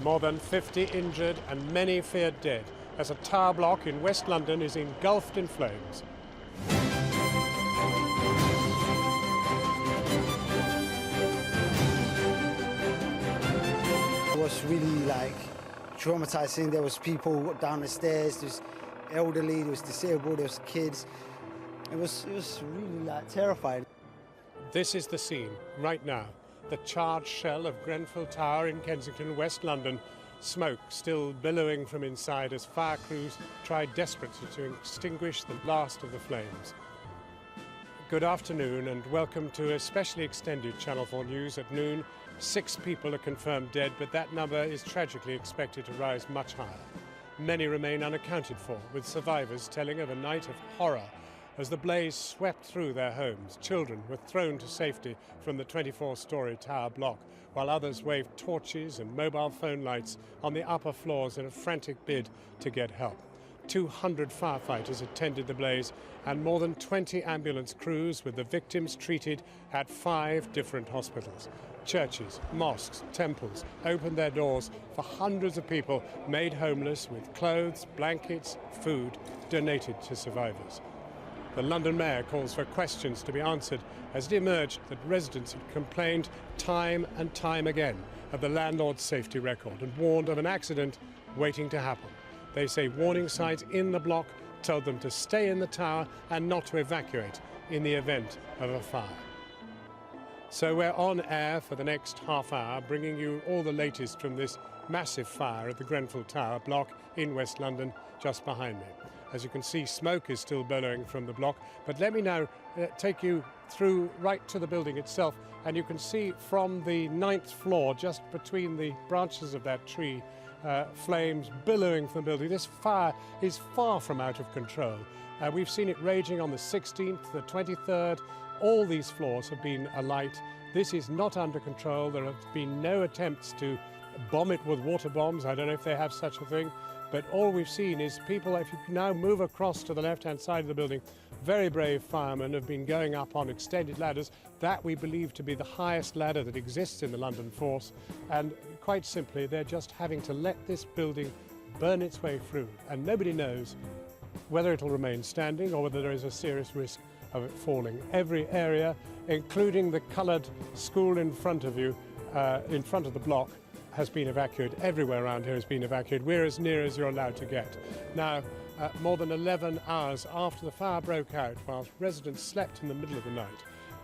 More than 50 injured and many feared dead as a tower block in West London is engulfed in flames. It was really traumatizing. There was people down the stairs, there was elderly, there was disabled, there was kids. It was really terrifying. This is the scene right now. The charred shell of Grenfell Tower in Kensington, West London. Smoke still billowing from inside as fire crews try desperately to extinguish the last of the flames. Good afternoon and welcome to a specially extended Channel 4 News at noon. 6 people are confirmed dead, but that number is tragically expected to rise much higher. Many remain unaccounted for, with survivors telling of a night of horror as the blaze swept through their homes. Children were thrown to safety from the 24-storey tower block, while others waved torches and mobile phone lights on the upper floors in a frantic bid to get help. 200 firefighters attended the blaze and more than 20 ambulance crews with the victims treated at 5 different hospitals. Churches, mosques, temples opened their doors for hundreds of people made homeless with clothes, blankets, food donated to survivors. The London Mayor calls for questions to be answered as it emerged that residents had complained time and time again of the landlord's safety record and warned of an accident waiting to happen. They say warning signs in the block told them to stay in the tower and not to evacuate in the event of a fire. So we're on air for the next half hour, bringing you all the latest from this massive fire at the Grenfell Tower block in West London, just behind me. As you can see, smoke is still billowing from the block, but let me now take you through right to the building itself, and you can see from the 9th floor, just between the branches of that tree, flames billowing from the building. This fire is far from out of control. We've seen it raging on the 16th, the 23rd. All these floors have been alight. This is not under control. There have been no attempts to bomb it with water bombs. I don't know if they have such a thing. But all we've seen is people, if you now move across to the left-hand side of the building, very brave firemen have been going up on extended ladders. That we believe to be the highest ladder that exists in the London force. And quite simply, they're just having to let this building burn its way through. And nobody knows whether it'll remain standing or whether there is a serious risk of it falling. Every area, including the coloured school in front of you, in front of the block, has been evacuated. Everywhere around here has been evacuated. We're as near as you're allowed to get. Now, more than 11 hours after the fire broke out, whilst residents slept in the middle of the night,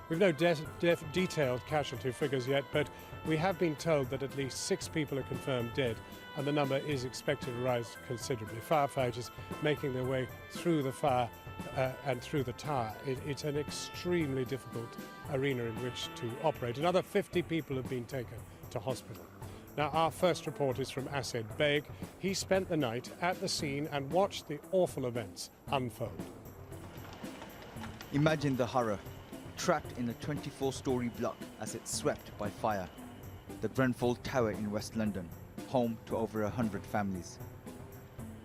we've no detailed casualty figures yet, but we have been told that at least 6 people are confirmed dead, and the number is expected to rise considerably. Firefighters making their way through the fire and through the tower. It's an extremely difficult arena in which to operate. Another 50 people have been taken to hospital. Now, our first report is from Asad Beg. He spent the night at the scene and watched the awful events unfold. Imagine the horror, trapped in a 24-storey block as it's swept by fire. The Grenfell Tower in West London, home to over 100 families.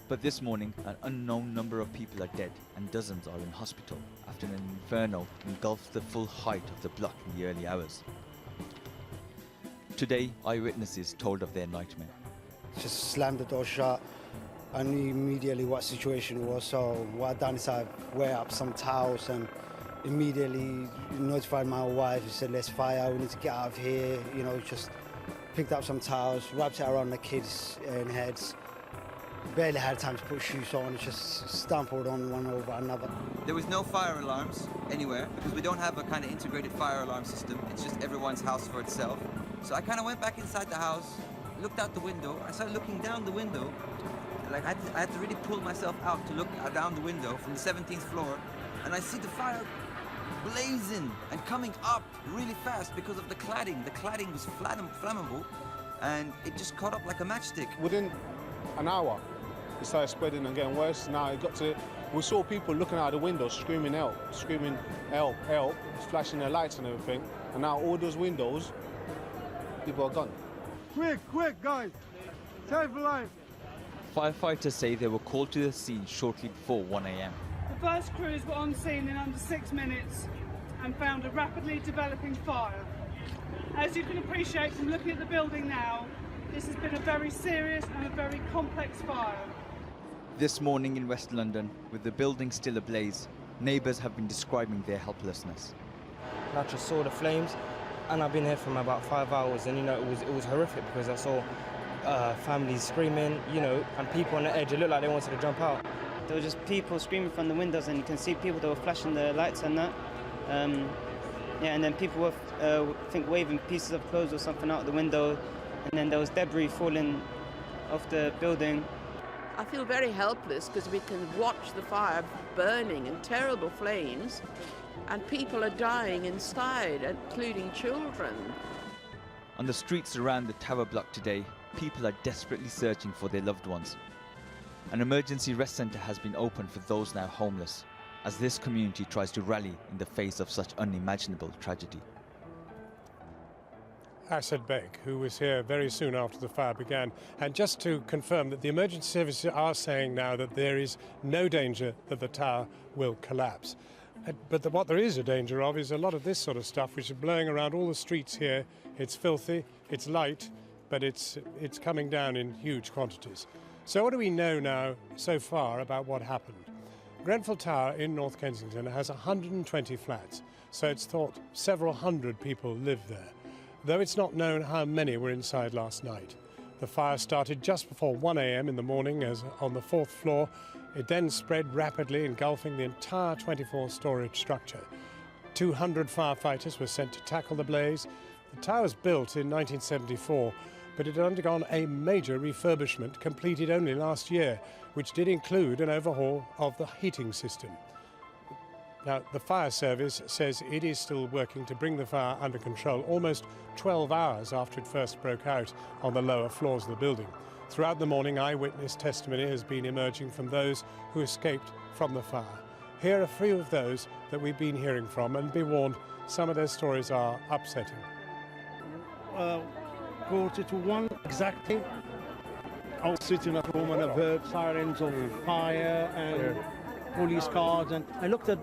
But this morning, an unknown number of people are dead and dozens are in hospital after an inferno engulfed the full height of the block in the early hours. Today, eyewitnesses told of their nightmare. Just slammed the door shut. I knew immediately what situation it was, so what I done is I wear up some towels and immediately notified my wife. He said, let's fire, we need to get out of here. You know, just picked up some towels, wrapped it around the kids' heads. Barely had time to put shoes on, just stumbled on one over another. There was no fire alarms anywhere because we don't have a kind of integrated fire alarm system. It's just everyone's house for itself. So I kind of went back inside the house, looked out the window. I started looking down the window. Like I had to really pull myself out to look down the window from the 17th floor. And I see the fire blazing and coming up really fast because of the cladding. The cladding was flammable and it just caught up like a matchstick. Within an hour, it started spreading and getting worse. Now it got to, we saw people looking out the window screaming help, help, flashing their lights and everything. And now all those windows, people are gone. Quick, guys, save a life. Firefighters say they were called to the scene shortly before 1 a.m. The first crews were on scene in under 6 minutes and found a rapidly developing fire. As you can appreciate from looking at the building now, This has been a very serious and a very complex fire. This morning in West London, with the building still ablaze, neighbours have been describing their helplessness. I just saw the flames, and I've been here for about 5 hours, and it was horrific because I saw families screaming, and people on the edge. It looked like they wanted to jump out. There were just people screaming from the windows, and you can see people that were flashing their lights and that. And then people were, I think, waving pieces of clothes or something out the window, and then there was debris falling off the building. I feel very helpless because we can watch the fire burning in terrible flames, and people are dying inside, including children. On the streets around the tower block today, people are desperately searching for their loved ones. An emergency rest centre has been opened for those now homeless, as this community tries to rally in the face of such unimaginable tragedy. Asad Beg, who was here very soon after the fire began. And just to confirm that the emergency services are saying now that there is no danger that the tower will collapse. But what there is a danger of is a lot of this sort of stuff which is blowing around all the streets here. It's filthy, it's light, but it's coming down in huge quantities. So what do we know now so far about what happened? Grenfell Tower in North Kensington has 120 flats, so it's thought several hundred people live there, though it's not known how many were inside last night. The fire started just before 1 a.m. in the morning as on the 4th floor. It then spread rapidly, engulfing the entire 24-storey structure. 200 firefighters were sent to tackle the blaze. The tower was built in 1974, but it had undergone a major refurbishment completed only last year, which did include an overhaul of the heating system. Now, the fire service says it is still working to bring the fire under control almost 12 hours after it first broke out on the lower floors of the building. Throughout the morning, eyewitness testimony has been emerging from those who escaped from the fire. Here are a few of those that we've been hearing from, and be warned, some of their stories are upsetting. 1:45 exactly. I was sitting at home and I've heard sirens of fire and police cars, and I looked at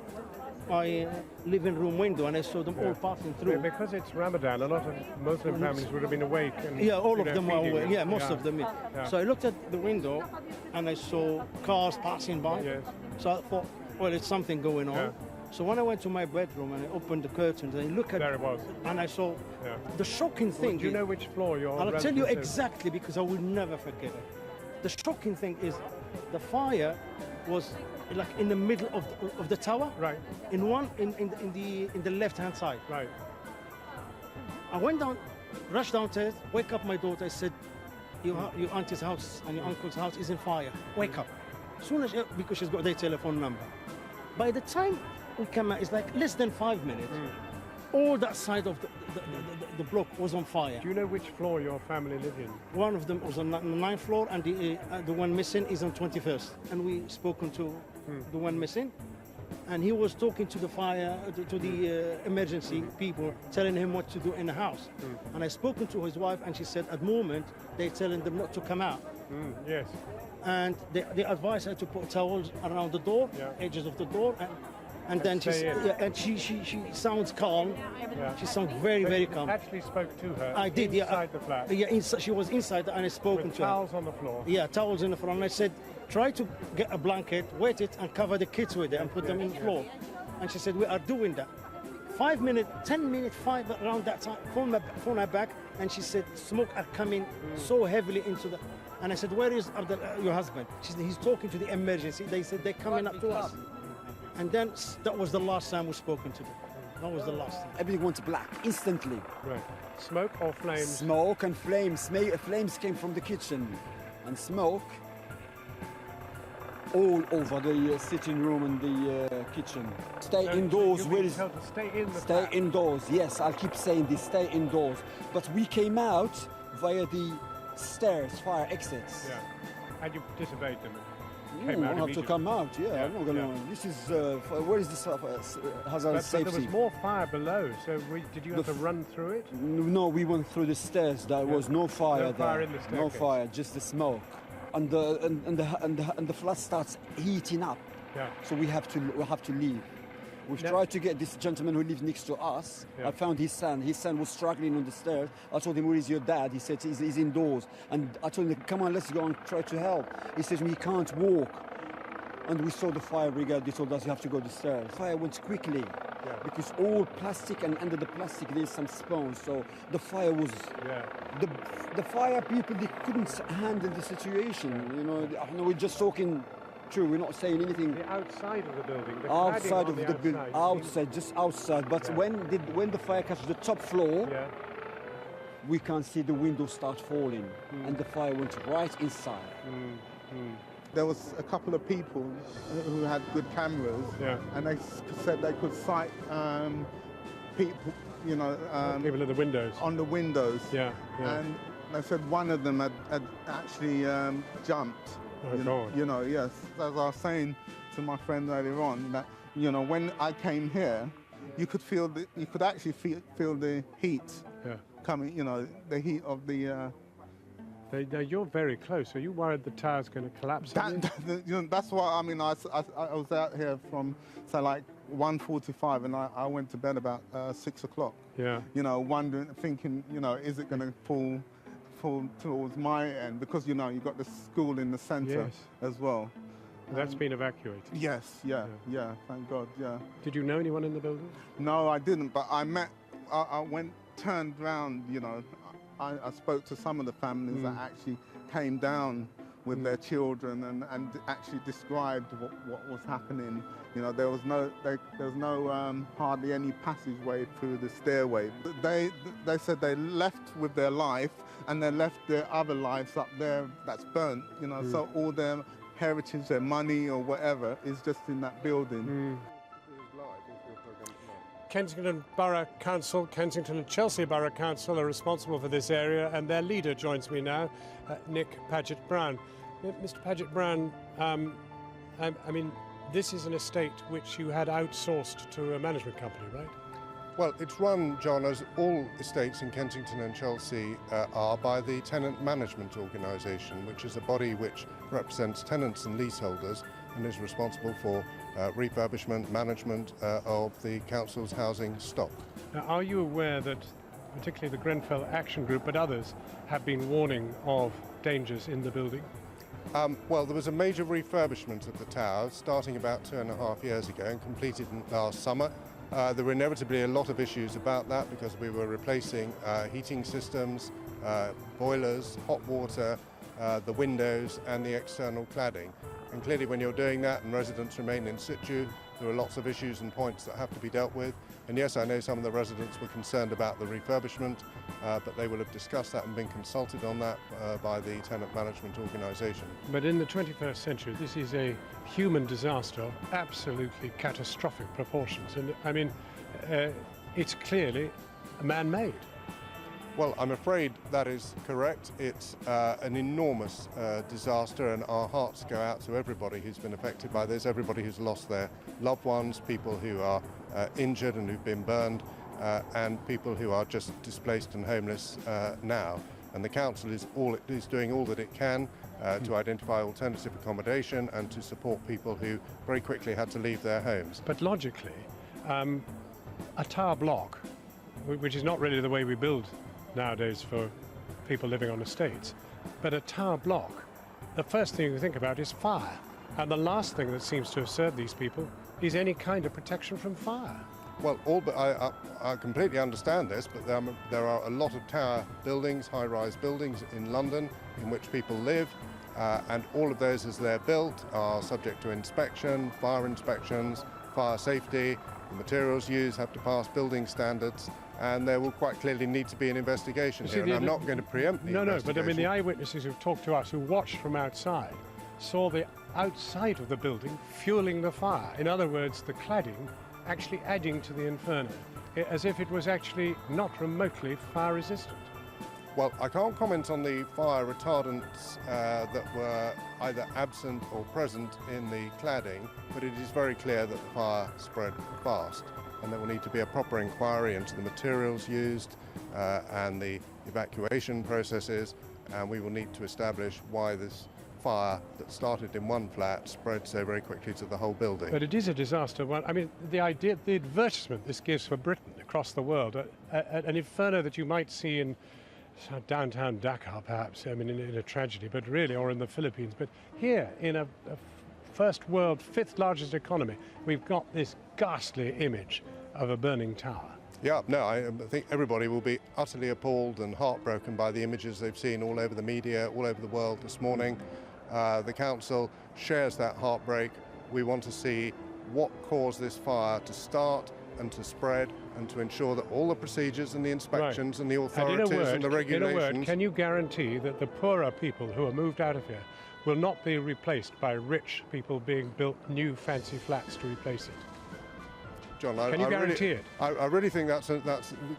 my living room window and I saw them all passing through. Because it's Ramadan, a lot of Muslim families would have been awake. And, all of them are awake. them. Most of them. So I looked at the window and I saw cars passing by. Yes. So I thought, well, it's something going on. Yeah. So when I went to my bedroom and I opened the curtains and I looked at There it was. and I saw the shocking thing. Do you know which floor you're on? I'll tell you exactly, because I will never forget it. The shocking thing is the fire was like in the middle of the tower. Right. In the left-hand side. Right. I went down, rushed downstairs, wake up my daughter. I said, your auntie's house and your uncle's house is in fire. Wake up. Soon as because she's got their telephone number. By the time we came out, it's like less than 5 minutes. All that side of the block was on fire. Do you know which floor your family live in? One of them was on the 9th floor, and the one missing is on 21st. And we spoken to the one missing, and he was talking to the fire, to the emergency people, telling him what to do in the house. And I spoken to his wife, and she said at the moment they're telling them not to come out. Yes. And they advised her to put towels around the door, edges of the door, and then she sounds calm. Yeah. She sounds very, very calm. Actually spoke to her. I did, inside the flat. Yeah, she was inside, and I spoken with to her. towels on the floor. Yeah, towels in the floor. And I said, try to get a blanket, wet it, and cover the kids with it, and put them in the floor. And she said, we are doing that. 5 minutes, 10 minutes, around that time, phone her back, and she said, smoke are coming so heavily into the. And I said, where is your husband? She said, he's talking to the emergency. They said, they're coming up to us. And then that was the last time we spoken to them. That was the last time. Everything went black instantly. Right. Smoke or flames? Smoke and flames. Flames came from the kitchen, and smoke all over the sitting room and the kitchen. Stay indoors. Stay indoors. Yes, I'll keep saying this. Stay indoors. But we came out via the stairs, fire exits. Yeah. And you disobeyed them. I have to come out, I'm not gonna. This is where is this hazard safety? But there was more fire below, so did you have to run through it? No, we went through the stairs. There was no fire there. Fire in the staircase. No fire, just the smoke, and the flat starts heating up. Yeah. So we have to leave. We've No. tried to get this gentleman who lives next to us. Yeah. I found his son. His son was struggling on the stairs. I told him, where is your dad? He said, he's indoors. And I told him, come on, let's go and try to help. He says, he can't walk. And we saw the fire brigade. They told us, you have to go to the stairs. Fire went quickly. Yeah. Because all plastic, and under the plastic there's some sponge. So the fire was... Yeah. The fire people, they couldn't handle the situation. You know, we're just talking true. We're not saying anything. The outside of the building. The Outside cladding of on the building, outside, just outside. But Yeah. when the fire catches the top floor, Yeah. we can see the windows start falling, and the fire went right inside. There was a couple of people who had good cameras, Yeah. and they said they could sight people, you know, People at the windows. on the windows. Yeah. Yeah. And they said one of them had actually jumped. Oh, God. You know, yes. As I was saying to my friend earlier on, that you know, when I came here, you could actually feel the heat Yeah. coming. You know, the heat of the. Now you're very close. Are you worried the tower's going to collapse? on you? You know, that's why I mean I was out here from say like 1:45, and I went to bed about 6 o'clock. Yeah. You know, wondering, thinking, you know, is it going to fall towards my end, because you know you've got the school in the centre Yes. as well. That's been evacuated. Yes, yeah, thank God, yeah. Did you know anyone in the building? No, I didn't, but I went, turned round, you know, I spoke to some of the families that actually came down with their children and actually described what was happening. You know, there was no hardly any passageway through the stairway. They said they left with their life, and they left their other lives up there that's burnt. You know, so all their heritage, their money or whatever is just in that building. Kensington Borough Council, Kensington and Chelsea Borough Council are responsible for this area, and their leader joins me now, Nick Paget-Brown. Mr. Paget-Brown, I mean, this is an estate which you had outsourced to a management company, right? Well, it's run, John, as all estates in Kensington and Chelsea are, by the Tenant Management Organisation, which is a body which represents tenants and leaseholders and is responsible for refurbishment, management of the council's housing stock. Now, are you aware that particularly the Grenfell Action Group, but others, have been warning of dangers in the building? Well, there was a major refurbishment of the tower starting about 2.5 years ago and completed last summer. There were inevitably a lot of issues about that because we were replacing heating systems, boilers, hot water, the windows and the external cladding. And clearly when you're doing that and residents remain in situ, there are lots of issues and points that have to be dealt with. And yes, I know some of the residents were concerned about the refurbishment, but they will have discussed that and been consulted on that by the Tenant Management Organisation. But in the 21st century, this is a human disaster of absolutely catastrophic proportions. And I mean, it's clearly man-made. Well, I'm afraid that is correct. It's an enormous disaster, and our hearts go out to everybody who's been affected by this, everybody who's lost their loved ones, people who are injured and who've been burned, and people who are just displaced and homeless now. And the council is doing all that it can to identify alternative accommodation and to support people who very quickly had to leave their homes. But logically, a tower block, which is not really the way we build nowadays for people living on estates, but a tower block, the first thing you think about is fire. And the last thing that seems to have served these people is any kind of protection from fire. Well, I completely understand this, but there are a lot of tower buildings, high-rise buildings in London in which people live, and all of those as they're built are subject to inspection, fire inspections, fire safety. The materials used have to pass building standards, and there will quite clearly need to be an investigation here. And I'm not going to preempt the investigation. But I mean the eyewitnesses who've talked to us, who watched from outside, saw the outside of the building fueling the fire. In other words, the cladding actually adding to the inferno, as if it was actually not remotely fire resistant. Well, I can't comment on the fire retardants that were either absent or present in the cladding, but it is very clear that the fire spread fast, and there will need to be a proper inquiry into the materials used and the evacuation processes, and we will need to establish why this fire that started in one flat spread so very quickly to the whole building. But it is a disaster. I mean, the idea, the advertisement this gives for Britain across the world, an inferno that you might see in downtown Dhaka, perhaps, I mean, in a tragedy, but really, or in the Philippines. But here, in a first world, fifth largest economy, we've got this ghastly image of a burning tower. Yeah, no, I think everybody will be utterly appalled and heartbroken by the images they've seen all over the media, all over the world this morning. The council shares that heartbreak. We want to see what caused this fire to start and to spread, and to ensure that all the procedures and the inspections and the authorities and the regulations... In a word, can you guarantee that the poorer people who are moved out of here will not be replaced by rich people being built new fancy flats to replace it? John, Can you guarantee it? I really think that's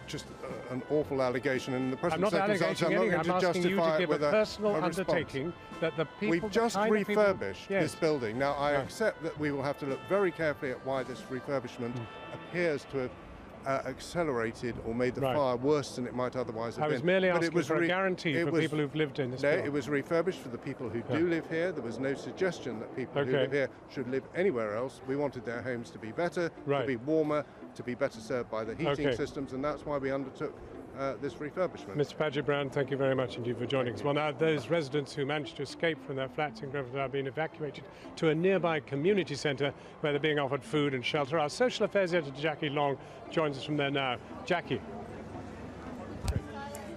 just an awful allegation. In the present circumstances, I'm not going to justify it with a personal undertaking that the people... We've just refurbished this building. Now, I accept that we will have to look very carefully at why this refurbishment appears to have accelerated or made the fire worse than it might otherwise have been. I was merely asking for a guarantee for people who've lived in this block. No, it was refurbished for the people who do live here. There was no suggestion that people who live here should live anywhere else. We wanted their homes to be better, to be warmer, to be better served by the heating systems, and that's why we undertook this refurbishment. Mr. Paget-Brown, thank you very much indeed for joining us. Well, now those residents who managed to escape from their flats in Grenfell are being evacuated to a nearby community centre where they're being offered food and shelter. Our social affairs editor, Jackie Long, joins us from there now. Jackie.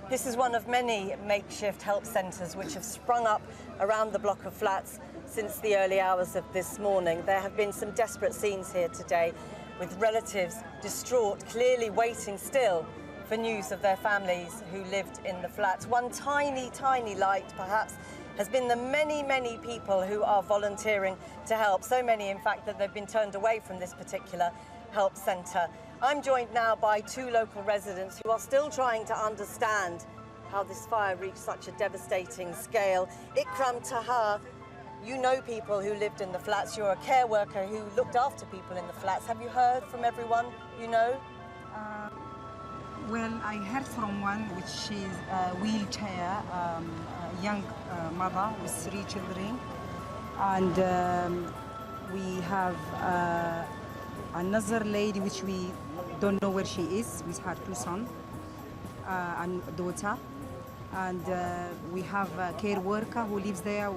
This is one of many makeshift help centres which have sprung up around the block of flats since the early hours of this morning. There have been some desperate scenes here today, with relatives distraught, clearly waiting still for news of their families who lived in the flats. One tiny, tiny light, perhaps, has been the many, many people who are volunteering to help. So many, in fact, that they've been turned away from this particular help centre. I'm joined now by two local residents who are still trying to understand how this fire reached such a devastating scale. Ikram Taha, you know people who lived in the flats. You're a care worker who looked after people in the flats. Have you heard from everyone you know? Well, I heard from one, which is a wheelchair, a young mother with 3 children. And we have another lady, which we don't know where she is, with her 2 sons and daughter. And we have a care worker who lives there.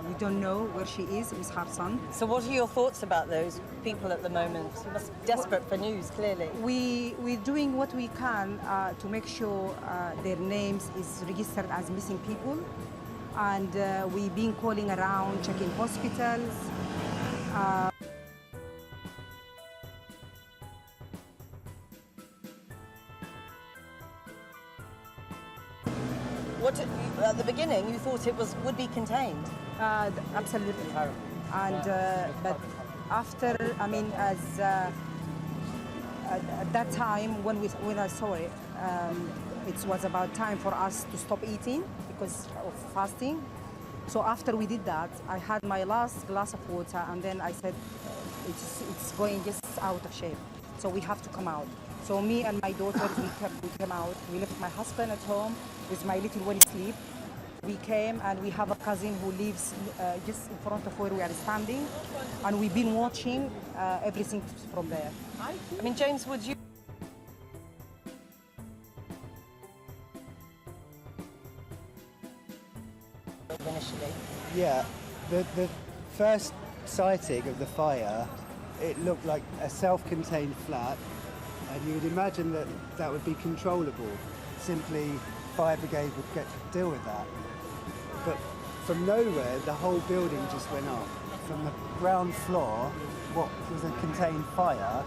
We don't know where she is with her son. So what are your thoughts about those people at the moment? You must be desperate for news, clearly. We're doing what we can to make sure their names is registered as missing people. And we've been calling around, checking hospitals. At the beginning, you thought it would be contained? Absolutely. And but after, I mean, at that time when I saw it, it was about time for us to stop eating because of fasting. So after we did that, I had my last glass of water, and then I said, it's going just out of shape. So we have to come out. So me and my daughters, we came out. We left my husband at home with my little one asleep. We came, and we have a cousin who lives just in front of where we are standing, and we've been watching everything from there. I mean, James, would you... initially? Yeah, the first sighting of the fire, it looked like a self-contained flat, and you would imagine that that would be controllable. Simply, fire brigade would get to deal with that. But from nowhere, the whole building just went up. From the ground floor, what was a contained fire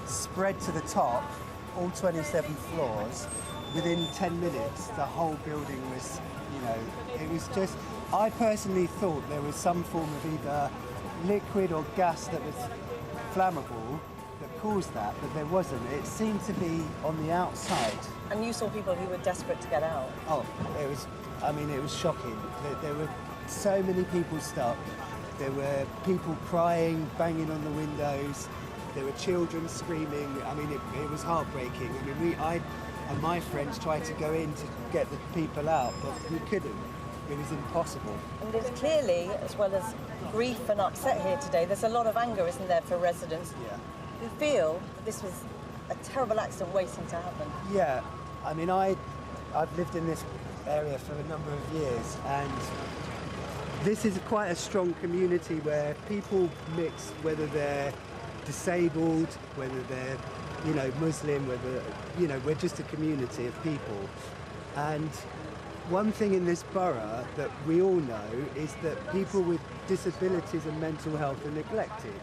spread to the top, all 27 floors. Within 10 minutes, the whole building was, it was just... I personally thought there was some form of either liquid or gas that was flammable that caused that, but there wasn't. It seemed to be on the outside. And you saw people who were desperate to get out? Oh, it was shocking. There were so many people stuck. There were people crying, banging on the windows. There were children screaming. I mean, it was heartbreaking. I mean, I and my friends tried to go in to get the people out, but we couldn't. It was impossible. And there's clearly, as well as grief and upset here today, there's a lot of anger, isn't there, for residents who feel that this was a terrible accident waiting to happen. Yeah, I mean, I've lived in this area for a number of years, and this is quite a strong community where people mix, whether they're disabled, whether they're, you know, Muslim, whether, you know, we're just a community of people. And one thing in this borough that we all know is that people with disabilities and mental health are neglected.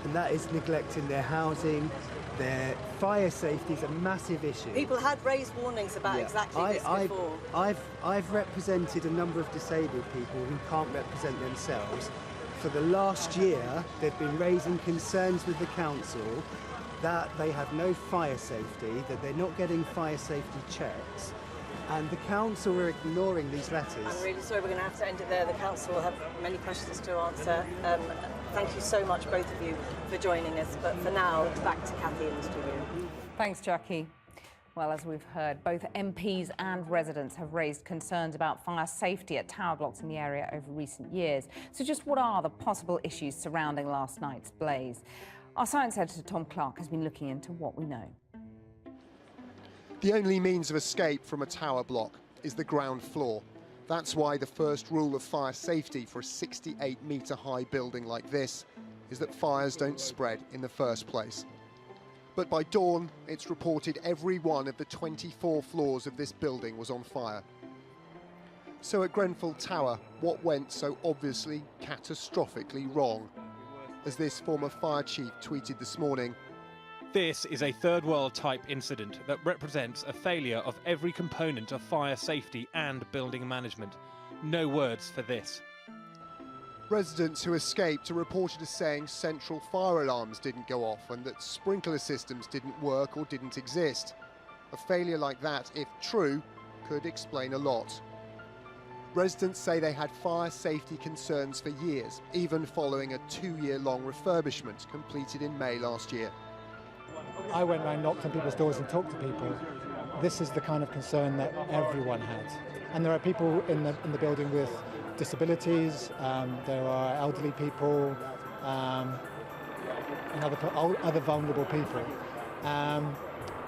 And that is neglecting their housing, their fire safety is a massive issue. People had raised warnings about exactly this before. I've represented a number of disabled people who can't represent themselves. For the last year, they've been raising concerns with the council that they have no fire safety, that they're not getting fire safety checks, and the council are ignoring these letters. I'm really sorry, we're going to have to end it there. The council will have many questions to answer. Thank you so much, both of you, for joining us. But for now, back to Kathy in the studio. Thanks, Jackie. Well, as we've heard, both MPs and residents have raised concerns about fire safety at tower blocks in the area over recent years. So just what are the possible issues surrounding last night's blaze? Our science editor, Tom Clark, has been looking into what we know. The only means of escape from a tower block is the ground floor. That's why the first rule of fire safety for a 68-metre high building like this is that fires don't spread in the first place. But by dawn, it's reported every one of the 24 floors of this building was on fire. So at Grenfell Tower, what went so obviously catastrophically wrong? As this former fire chief tweeted this morning, "This is a third world type incident that represents a failure of every component of fire safety and building management. No words for this." Residents who escaped are reported as saying central fire alarms didn't go off and that sprinkler systems didn't work or didn't exist. A failure like that, if true, could explain a lot. Residents say they had fire safety concerns for years, even following a 2-year-long refurbishment completed in May last year. I went around, knocked on people's doors and talked to people. This is the kind of concern that everyone had. And there are people in the building with disabilities, there are elderly people, and other vulnerable people.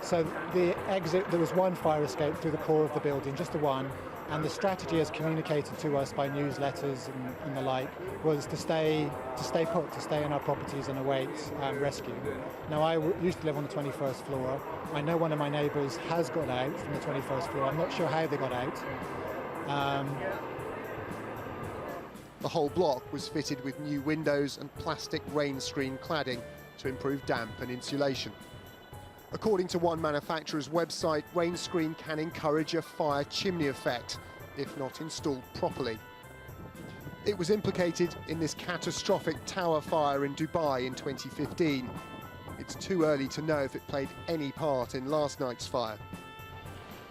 So the exit, there was one fire escape through the core of the building, just the one, and the strategy as communicated to us by newsletters and the like was to stay put, to stay in our properties and await rescue. Now I used to live on the 21st floor. I know one of my neighbours has got out from the 21st floor. I'm not sure how they got out. The whole block was fitted with new windows and plastic rain screen cladding to improve damp and insulation. According to one manufacturer's website, rain screen can encourage a fire chimney effect, if not installed properly. It was implicated in this catastrophic tower fire in Dubai in 2015. It's too early to know if it played any part in last night's fire.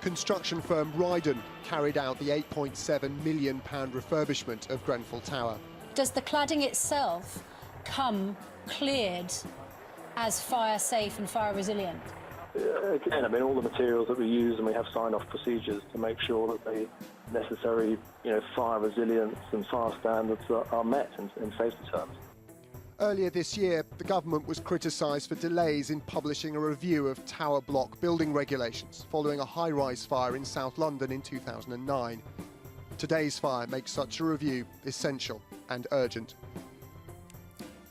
Construction firm Rydon carried out the £8.7 million refurbishment of Grenfell Tower. Does the cladding itself come cleared as fire safe and fire resilient? Again, I mean, all the materials that we use, and we have sign-off procedures to make sure that the necessary, fire resilience and fire standards are met in safety terms. Earlier this year, the government was criticised for delays in publishing a review of tower block building regulations following a high-rise fire in South London in 2009. Today's fire makes such a review essential and urgent.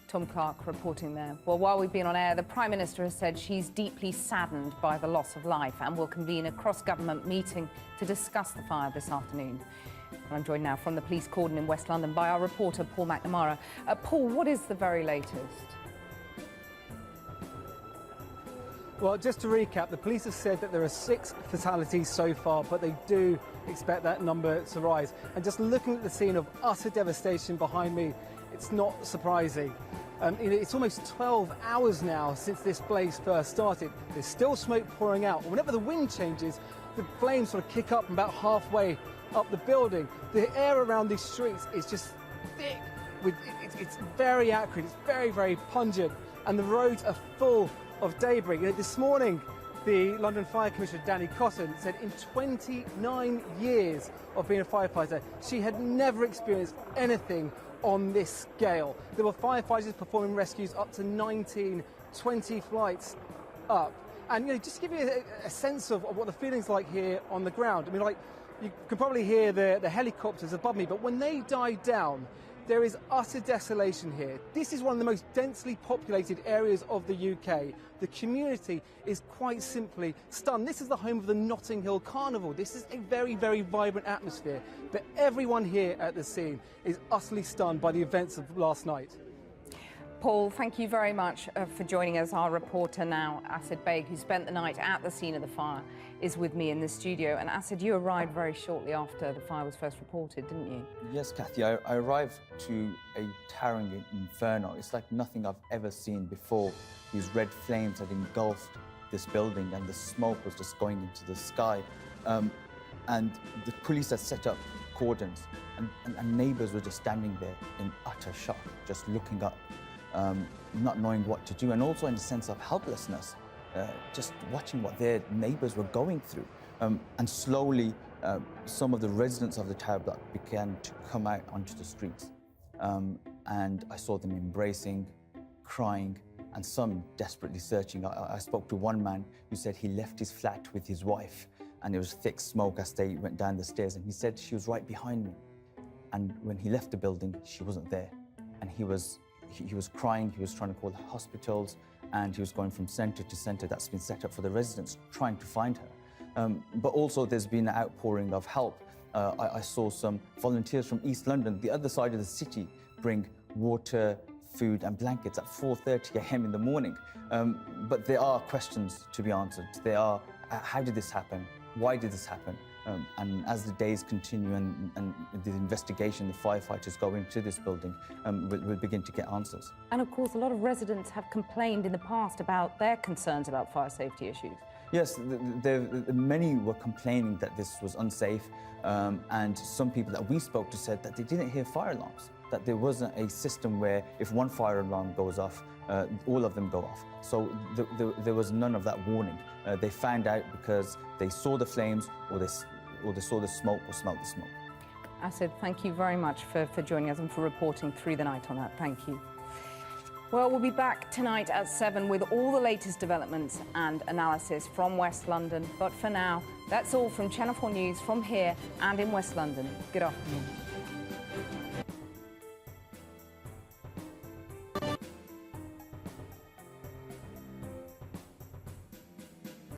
Tom Clark reporting there. Well, while we've been on air, the Prime Minister has said she's deeply saddened by the loss of life and will convene a cross-government meeting to discuss the fire this afternoon. I'm joined now from the police cordon in West London by our reporter, Paul McNamara. Paul, what is the very latest? Well, just to recap, the police have said that there are 6 fatalities so far, but they do expect that number to rise. And just looking at the scene of utter devastation behind me, it's not surprising. It's almost 12 hours now since this blaze first started. There's still smoke pouring out. Whenever the wind changes, the flames sort of kick up about halfway up the building. The air around these streets is just thick. It's very acrid, it's very, very pungent, and the roads are full of debris. This morning, The London Fire Commissioner, Danny Cotton, said in 29 years of being a firefighter, she had never experienced anything on this scale. There were firefighters performing rescues up to 19, 20 flights up. And, just to give you a sense of what the feeling's like here on the ground. I mean, like, you can probably hear the helicopters above me, but when they died down, there is utter desolation here. This is one of the most densely populated areas of the UK. The community is quite simply stunned. This is the home of the Notting Hill Carnival. This is a very, very vibrant atmosphere. But everyone here at the scene is utterly stunned by the events of last night. Paul, thank you very much for joining us. Our reporter now, Asad Baig, who spent the night at the scene of the fire, is with me in the studio. And Asad, you arrived very shortly after the fire was first reported, didn't you? Yes, Kathy, I arrived to a towering inferno. It's like nothing I've ever seen before. These red flames had engulfed this building and the smoke was just going into the sky. And the police had set up cordons and neighbours were just standing there in utter shock, just looking up. Not knowing what to do, and also in a sense of helplessness, just watching what their neighbours were going through. And slowly, some of the residents of the tower block began to come out onto the streets. And I saw them embracing, crying, and some desperately searching. I spoke to one man who said he left his flat with his wife, and there was thick smoke as they went down the stairs, and he said she was right behind me. And when he left the building, she wasn't there. And he was crying, he was trying to call the hospitals, and he was going from centre to centre that's been set up for the residents, trying to find her. But also there's been an outpouring of help. I saw some volunteers from East London, the other side of the city, bring water, food and blankets at 4:30 a.m. in the morning. But there are questions to be answered. There are, how did this happen? Why did this happen? And as the days continue and the investigation, the firefighters go into this building, we'll begin to get answers. And of course, a lot of residents have complained in the past about their concerns about fire safety issues. Yes, many were complaining that this was unsafe, and some people that we spoke to said that they didn't hear fire alarms, that there wasn't a system where if one fire alarm goes off, all of them go off. So there was none of that warning. They found out because they saw the flames, or they saw the smoke or smelled the smoke. Asad, thank you very much for joining us and for reporting through the night on that. Thank you. Well, we'll be back tonight at 7 with all the latest developments and analysis from West London. But for now, that's all from Channel 4 News from here and in West London. Good afternoon.